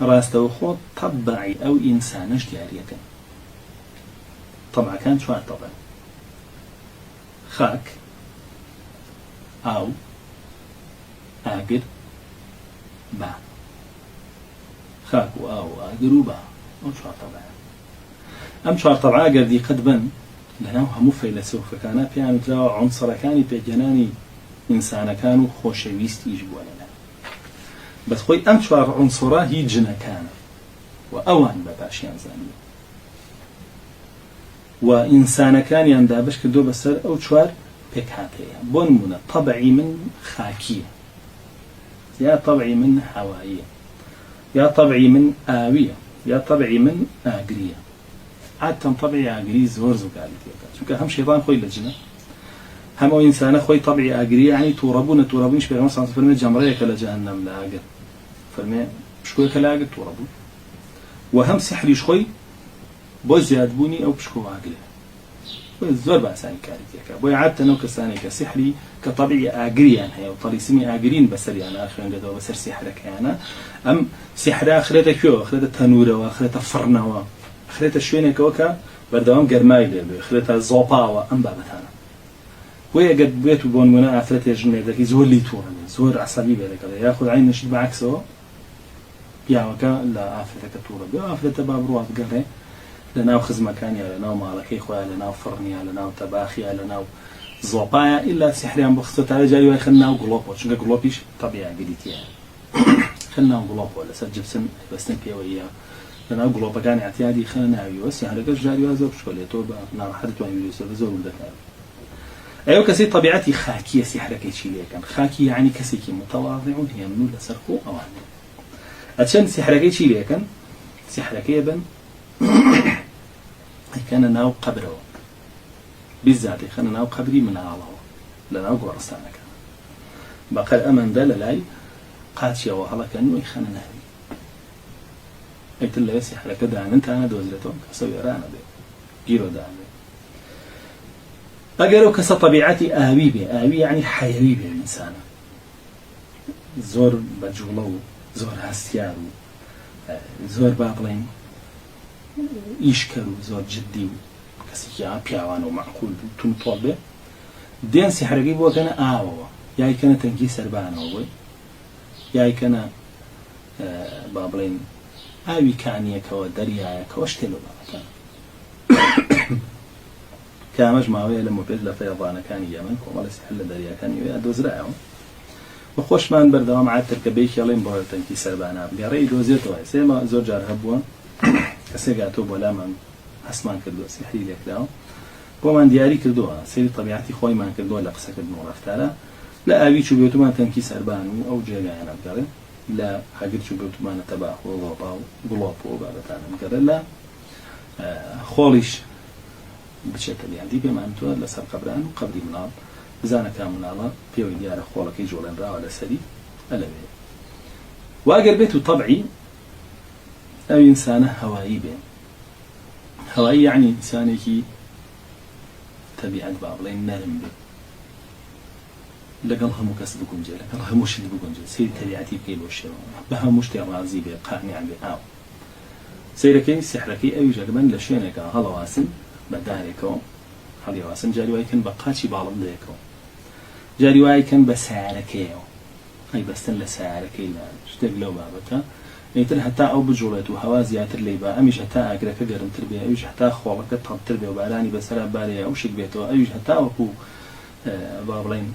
راستوخو طبعي أو إنسانش ديارية طبعا كان شوان طبعا خاك أو آقر با خاك أو آقر وبا أو شوان طبعا أم شوان طبعا آقر دي قد بن لأنه همو فيلسوف كان بيانو تلاو عنصر كاني بيجناني إنسان كانوا خوشويست يجبوا لنا بس خوي أم شوار عنصره هي جنة كان وأوان بباشيان زاني وإنسان كان يندابش كدو بسر أو شوار بكاتية بونمونا طبعي من خاكية يا طبعي من حوائية يا طبعي من آوية يا طبعي من آقرية عادة طبعي آقري زور زوكالي شو أهم شيطان خوي لجنة هم إنسان خوي طبعي آقري يعني توربونش بيغمر صلى الله عليه وسلم جمريك لجهنم لاقر فرمي بشكوه كلاقر توربون وهم سحريش خوي بو زياد بوني أو بشكوه آقري زور بأساني كاريكيكا بو عادة نو كساني كسحري كطبيعي آقري يعني هي وطريسمي آقرين بسر يعني آخرين قدوا بسر سحرك يعني أم سحر آخرتك كيو آخرتك تنورة وآخرتك فرنة وآخرتك شوينك وكا بردوام قرماي لي آخرتك زوبا وأم بابتانا ويقد بيتو بون منا آخرتك جنة ذاكي زور لي تورني زور عصبي بيلك ياخذ عين نشد بعكسه بياوكا لا آخرتك تورا بيا آخرتك بابروات قري لناو خزمكانيا لناو مالكي خويا لناو فرنيا لناو تباخيا لناو زوبايا إلا سحريان بخصوص على جاري خلناو قلوبو شنو قلوبيش طبيعي قديتيا خلناو قلوبو ولا سجل سن بس نبي وياه لناو قلوبا كان اعتيادي خلنا يوس يعني لقى جاري وازو بشكل توبا نار حدث وين يوسف زور بدك أيوة كسي طبيعتي خاكية سحرك يشيليه كان خاكي يعني كسي متواضع هي منو لسرقو أواني أتشن سحرك يشيليه كان سحرك يبن كان ناو قبره بالذات خلنا ناو قبري من الله لناو قرصانك بقى أمن دل لاي قاتشيا وهلا كانوا يخنا نهبي قلت له يا سحرك دان أنت أنا دوزلتهم كسوي رانا بي جيرو دان أجروا كس طبيعتي آوي يعني حيوي بالإنسان زور بجولو زور هستيارو زور بابلين يشكروا زور جدي كسيا بيعوان ومعقول تون طلبه دين سحرقي بو كان ياي كان تنكي سربان هو ياي كان بابلين آوي كانية كوا دريا كواشتلو بابا كامج ماوية لما بيلا فيضان كان يمن كوما لسحل دريا كان يدوز رأيهم وخوش مان بردوام عاد تركبيك يلين بوهر تنكي سربانا بقرأي دوزيتو هاي سيما زور جار هبوان كسي قاتو بولا من حسمان كردو سيحري لك داو بومان دياري كردوها سيري طبيعتي خوي مان كردوها لقصة كردو رفتالا لا آوي شو بيوتو مان تنكي سربانو أو جيغانا بقرأي لا حقر شو بيوتو مان تباخ وضوبا وقلوبو بابتانا بقرأي لا خوليش بشكل يعني بما أنتوا لسر قبران وقبري منال زانا كان منالا بيوي ديار خولك يجولن را ولا سري ألا بيه وأقر بيتو طبعي أو إنسانة هوائي بين هوائي يعني إنسانة كي تبيعت بابلين نرم بيه لقلها مكسب بكونجي لقلها مشد بكونجي سير تبيعتي بكيلو الشيء بها مشتي رازي بيه قانع بيه أو سيركي سحركي أي جربان لشينك هلا واسم بداركو هذي واسن جاري وايكن بقاشي بالض ليكو جاري وايكن بسعركيو هاي بستن لسعركي لا اشتغلوا بابتا يتر حتى او بجولته هوا زياتر لي با امش حتى اقرا كغرم تربيه ايش حتى خولك تطب تربيه وبالاني بسرا بالي او شق بيتو ايش حتى اكو بابلين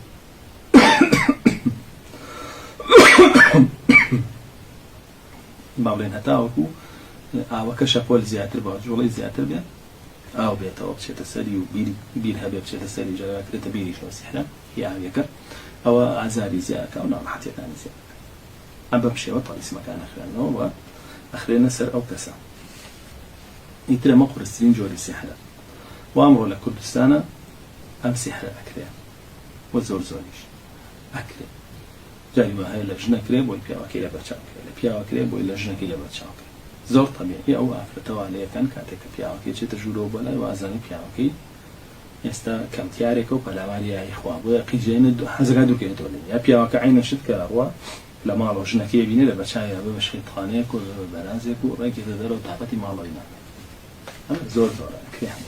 بابلين حتى اكو او كشفول زياتر بجولي زياتر بيه أو بيتوا بشيء تسري وبير هبي بشيء تسري جرا كده تبيري شو سحرة هي عيكر أو عزاري زياك أو نار حتى ثاني زياك أما بشيء وطلع اسمه كان آخرنا وآخرنا سر أو كسا يترى مقر السرين جوري سحرة وأمره لكل سنة أم سحرة أكله وزور زوريش أكله جاري وهاي لجنة كريب والبيا وكيل بتشاك البيا وكريب ولا لجنة كيل بتشاك زور طبيعي أو أفرتوا عليه كان كاتك بياوكي شيء تجربة ولا وازني بياوكي يستا كم تيارك وبلا ماريا إخوان ويقي جين حزق هذا كده تقولي يا بياوك عين شد كاروا لە ماڵ ژنەکەی بینێ لە بەچایە بە شەیطانێک و بەرازێک و ڕێکی دەدەرەوە تاقەتی ماڵەوەی نامێت ئەمە زۆر زۆرە کریان